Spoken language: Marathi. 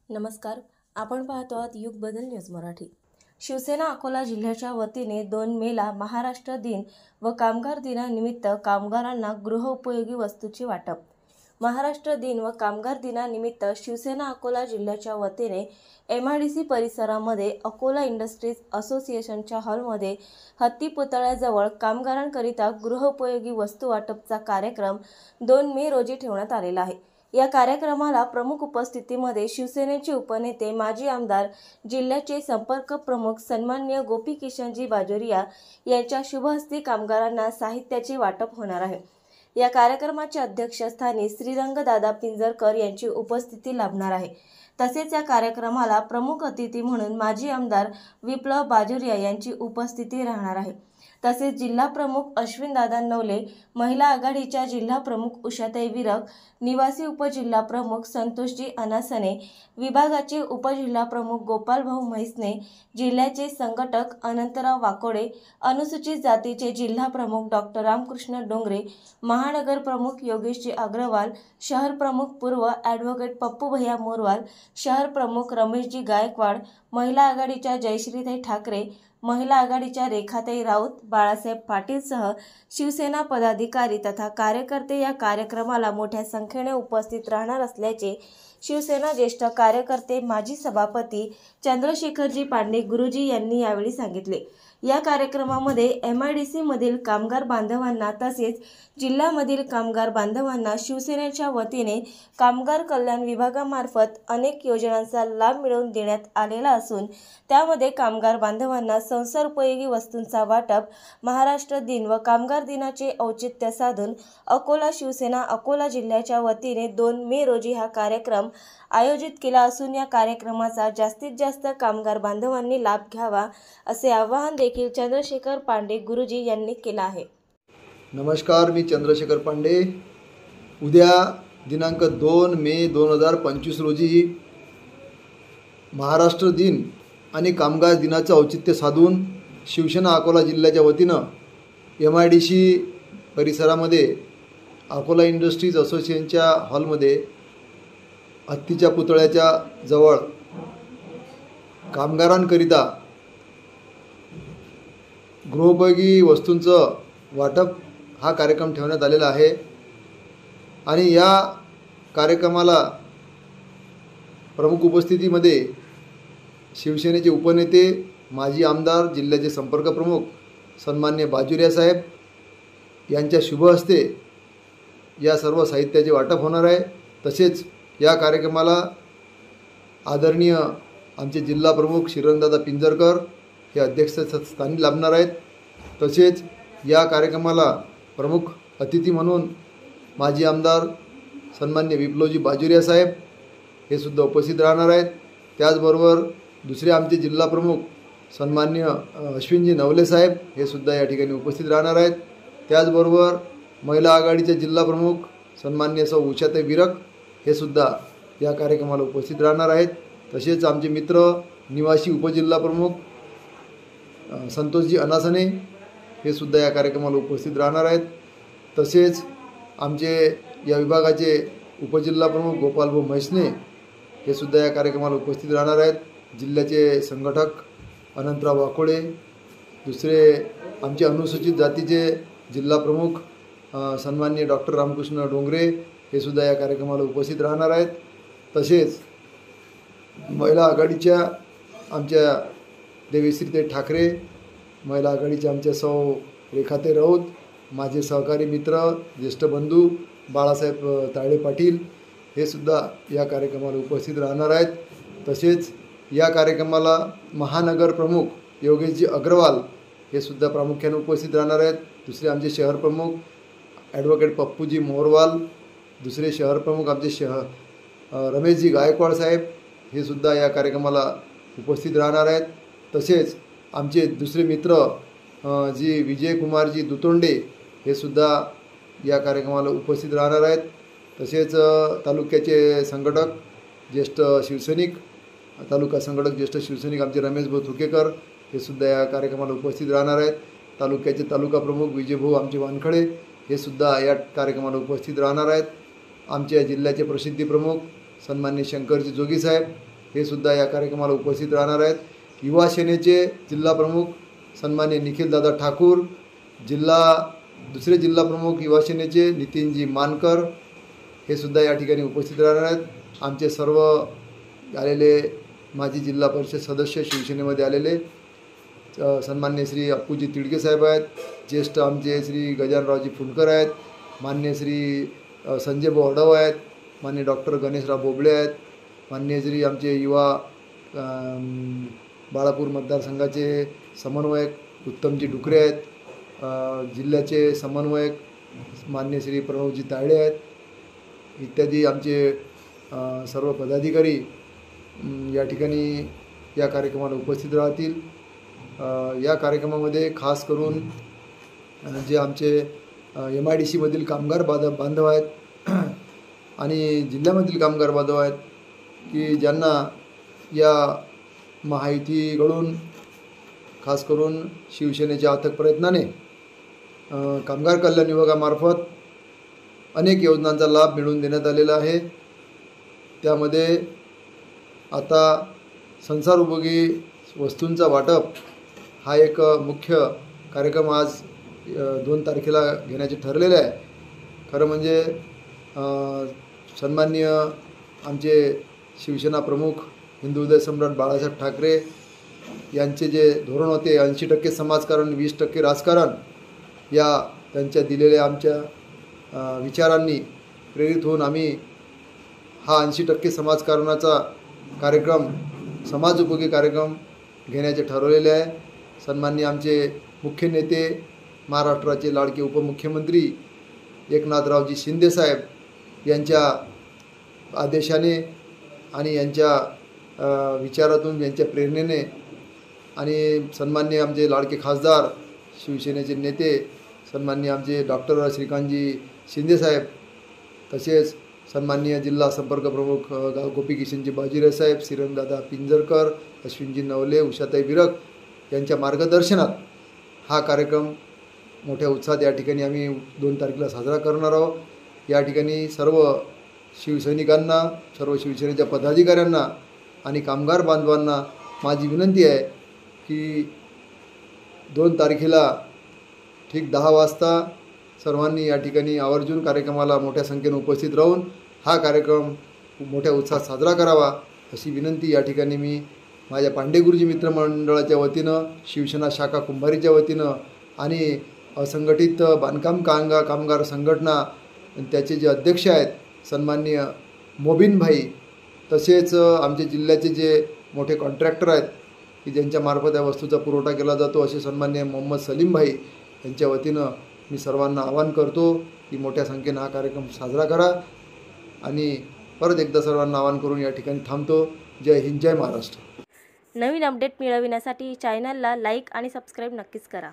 नमस्कार, आपण पाहतो आहात युग बदल न्यूज मराठी। शिवसेना अकोला जिल्ह्याच्या वतीने 2 मेला महाराष्ट्र दिन व कामगार दिनानिमित्त कामगारांना गृहोपयोगी वस्तूची वाटप। महाराष्ट्र दिन व कामगार दिनानिमित्त शिवसेना अकोला जिल्ह्याच्या वतीने MIDC परिसरामध्ये अकोला इंडस्ट्रीज असोसिएशनच्या हॉलमध्ये हत्ती पुतळ्याजवळ कामगारांकरिता गृहोपयोगी वस्तू वाटपचा कार्यक्रम 2 मे रोजी ठेवण्यात आलेला आहे। या कार्यक्रमाला प्रमुख उपस्थितीमध्ये शिवसेनेचे उपनेते माजी आमदार जिल्ह्याचे संपर्क प्रमुख सन्माननीय गोपीकिशनजी बाजोरिया यांच्या शुभहस्ती कामगारांना साहित्याचे वाटप होणार आहे। या कार्यक्रमाच्या अध्यक्षस्थानी श्रीरंगदादा पिंजरकर यांची उपस्थिती लाभणार आहे। तसेच या कार्यक्रमाला प्रमुख अतिथी म्हणून माजी आमदार विप्लव बाजोरिया यांची उपस्थिती राहणार आहे। तसेच जिल्हा प्रमुख अश्विनदादा नवले, महिला आघाडीच्या जिल्हा प्रमुख उषाताई विरक, निवासी उपजिल्हा प्रमुख संतोषजी अनासने, विभागाचे उपजिल्हा प्रमुख गोपालभाऊ म्हैसने, जिल्ह्याचे संघटक अनंतराव वाकोडे, अनुसूचित जातीचे जिल्हा प्रमुख डॉक्टर रामकृष्ण डोंगरे, महानगर प्रमुख योगेशजी अग्रवाल, शहर प्रमुख पूर्व ॲडव्होकेट पप्पू भैया मोरवाल, शहर प्रमुख रमेशजी गायकवाड, महिला आघाडीच्या जयश्रीताई ठाकरे, महिला आघाडीच्या रेखाताई राऊत, बाळासाहेब पाटीलसह शिवसेना पदाधिकारी तथा कार्यकर्ते या कार्यक्रमाला मोठ्या संख्येने उपस्थित राहणार असल्याचे शिवसेना ज्येष्ठ कार्यकर्ते माजी सभापती चंद्रशेखरजी पांडे गुरुजी यांनी यावेळी सांगितले। या कार्यक्रमामध्ये MIDC मधील कामगार बांधवांना तसेच जिल्ह्यामधील कामगार बांधवांना शिवसेनेच्या वतीने कामगार कल्याण विभागामार्फत अनेक योजनांचा लाभ मिळवून देण्यात आलेला असून त्यामध्ये कामगार बांधवांना संसार उपयोगी वस्तूंचा वाटप महाराष्ट्र दिन व कामगार दिनाचे औचित्य साधून अकोला शिवसेना अकोला जिल्ह्याच्या वतीने 2 मे रोजी हा कार्यक्रम आयोजित केला असून या कार्यक्रमाचा जास्तीत जास्त कामगार बांधवांनी लाभ घ्यावा असे आवाहन देखील चंद्रशेखर पांडे गुरुजी यांनी केला आहे। नमस्कार, मी चंद्रशेखर पांडे। उद्या दिनांक 2 मे 2025 रोजी महाराष्ट्र दिन आणि कामगार दिनाचं औचित्य साधून शिवसेना अकोला जिल्ह्याच्या वतीनं MIDC परिसरामध्ये अकोला इंडस्ट्रीज असोसिएशनच्या हॉलमध्ये हत्तीच्या पुतळ्याच्या जवळ कामगारांकरिता गृहोपयोगी वस्तूंचं वाटप हा कार्यक्रम ठेवण्यात आलेला आहे आणि या कार्यक्रमाला प्रमुख उपस्थितीमध्ये शिवसेनेचे उपनेते माजी आमदार जिल्ह्याचे संपर्क प्रमुख सन्माननीय बाजोरिया साहेब यांच्या शुभहस्ते या सर्व साहित्याचे वाटप होणार आहे। तसेच या कार्यक्रमाला आदरणीय आमचे जिल्हा प्रमुख श्रीरंगदादा पिंजरकर हे अध्यक्षस्थानी लाभणार आहेत। तसेच या कार्यक्रमाला प्रमुख अतिथी म्हणून माजी आमदार सन्माननीय विप्लवजी बाजोरिया साहेब हे सुद्धा उपस्थित राहणार आहेत। त्याचबरोबर दुसरे आमचे जिल्हा प्रमुख सन्माननीय अश्विनजी नवले साहेब हे सुद्धा या ठिकाणी उपस्थित राहणार आहेत। त्याचबरोबर महिला आघाडीचे जिल्हा प्रमुख सन्माननीय सौ उषाताई विरक हे सुद्धा या कार्यक्रमाला उपस्थित राहणार आहेत। तसेच आमचे मित्र निवासी उपजिल्हा प्रमुख संतोषजी अनासने हे सुद्धा या कार्यक्रमाला उपस्थित राहणार आहेत। तसेच आमचे या विभागाचे उपजिल्हा प्रमुख गोपालभाऊ म्हैसने हे सुद्धा या कार्यक्रमाला उपस्थित राहणार आहेत। जिल्ह्याचे संघटक अनंतराव वाकोडे, दुसरे आमचे अनुसूचित जातीचे जिल्हा प्रमुख सन्माननीय डॉक्टर रामकृष्ण डोंगरे हे सुद्धा या कार्यक्रमाला उपस्थित राहणार आहेत। तसेच महिला आघाडीच्या आमच्या देवीश्रीताई ठाकरे, महिला आघाडीच्या आमच्या सौ रेखाताई राऊत, माझे सहकारी मित्र ज्येष्ठ बंधू बाळासाहेब ताळे पाटील हे सुद्धा या कार्यक्रमाला उपस्थित राहणार आहेत। तसेच या कार्यक्रमाला महानगर प्रमुख योगेशजी अग्रवाल हे सुद्धा प्रामुख्याने उपस्थित राहणार आहेत। दुसरे आमचे शहर प्रमुख ॲडव्होकेट पप्पूजी मोरवाल, दुसरे शहर प्रमुख आमचे रमेशजी गायकवाड साहेब हे सुद्धा या कार्यक्रमाला उपस्थित राहणार आहेत। तसेच आमचे दुसरे मित्र जी विजयकुमारजी दुतोंडे हे सुद्धा या कार्यक्रमाला उपस्थित राहणार आहेत। तसेच तालुक्याचे संघटक ज्येष्ठ शिवसैनिक तालुका संघटक ज्येष्ठ शिवसैनिक आमचे रमेशभाऊ थुकेकर हे सुद्धा या कार्यक्रमाला उपस्थित राहणार आहेत। तालुक्याचे तालुका प्रमुख विजयभाऊ आमचे वानखडे हे सुद्धा या कार्यक्रमाला उपस्थित राहणार आहेत। आमच्या जिल्ह्याचे प्रसिद्धी प्रमुख सन्माननीय शंकरजी जोगी साहेब हे सुद्धा या कार्यक्रमाला उपस्थित राहणार आहेत. युवा सेनेचे जिल्हा प्रमुख सन्माननीय निखिलदादा ठाकूर, दुसरे जिल्हा प्रमुख युवा सेनेचे नितीनजी मानकर हे सुद्धा या ठिकाणी उपस्थित राहणार आहेत. आमचे सर्व आलेले माजी जिल्हा परिषद सदस्य शिवसेनेमध्ये आलेले सन्मान्य श्री अप्पूजी तिडके साहेब आहेत, ज्येष्ठ आमचे श्री गजानरावजी फुंडकर आहेत, मान्य श्री संजय बोर्डव आहेत, मान्य डॉक्टर गणेशराव बोबळे आहेत, मान्य श्री आमचे युवा बाळापूर मतदारसंघाचे समन्वयक उत्तमजी डुकरे आहेत, जिल्ह्याचे समन्वयक मान्य श्री प्रणवजी तायडे आहेत, इत्यादी आमचे सर्व पदाधिकारी या ठिकाणी या कार्यक्रमाला उपस्थित राहतील. या कार्यक्रमामध्ये खास करून जे आमचे MIDC मधील कामगार बांधव आहेत आणि जिल्ह्यामधील कामगार बांधव आहेत की ज्यांना या महायुतीकडून खास करून शिवसेनेच्या अथक प्रयत्नाने कामगार कल्याण विभागामार्फत अनेक योजनांचा लाभ मिळवून देण्यात आलेला आहे. त्यामध्ये आता संसारोपयोगी वस्तूंचा वाटप हा एक मुख्य कार्यक्रम आज 2 तारखेला घेण्याचे ठरलेले आहे. खरं म्हणजे सन्माननीय आमचे शिवसेना प्रमुख हिंदू हृदय सम्राट बाळासाहेब ठाकरे यांचे जे धोरण होते 80% समाजकारण 20% राजकारण, या त्यांच्या दिलेल्या आमच्या विचारांनी प्रेरित होऊन आम्ही हा 80% समाजकारणाचा कार्यक्रम समाजोपयोगी कार्यक्रम घेण्याचे ठरवलेले आहे. सन्माननीय आमचे मुख्य नेते महाराष्ट्राचे लाडके उपमुख्यमंत्री एकनाथरावजी शिंदेसाहेब यांच्या आदेशाने आणि यांच्या विचारातून यांच्या प्रेरणेने आणि सन्माननीय आमचे लाडके खासदार शिवसेनेचे नेते सन्माननीय आमचे डॉक्टर श्रीकांतजी शिंदेसाहेब, तसेच सन्माननीय जिल्हा संपर्क प्रमुख गोपीकिशनजी बाजीराव साहेब, श्रीरंगदादा पिंजरकर, अश्विनजी नवले, उषाताई बिरक यांच्या मार्गदर्शनात हा कार्यक्रम मोठ्या उत्साहात या ठिकाणी आम्ही 2 तारखेला साजरा करणार आहोत. या ठिकाणी सर्व शिवसैनिकांना, सर्व शिवसेनेच्या पदाधिकाऱ्यांना आणि कामगार बांधवांना माझी विनंती आहे की 2 तारखेला ठीक 10 वाजता सर्वांनी या ठिकाणी आवर्जून कार्यक्रमाला मोठ्या संख्येने उपस्थित राहून हा कार्यक्रम मोठ्या उत्साहात साजरा करावा अशी विनंती या ठिकाणी मी माझ्या पांडे गुरुजी मित्रमंडळाच्या वतीनं, शिवसेना शाखा कुंभारीच्या वतीनं आणि असंघटित बांधकाम कामगार संघटना त्याचे जे अध्यक्ष आहेत सन्माननीय मोबिन भाई, तसेच आमच्या जिल्ह्याचे जे मोठे कॉन्ट्रॅक्टर आहेत की ज्यांच्यामार्फत या वस्तूचा पुरवठा केला जातो असे सन्माननीय मोहम्मद सलीम भाई यांच्या वतीनं मी सर्वांना आवाहन करतो की मोठ्या संख्येनं हा कार्यक्रम साजरा करा. आणि परत एकदा सर्वांना आवाहन करून या ठिकाणी थांबतो. जय हिंद, जय महाराष्ट्र. नवीन अपडेट मिळविण्यासाठी चॅनलला लाईक आणि सबस्क्राईब नक्कीच करा.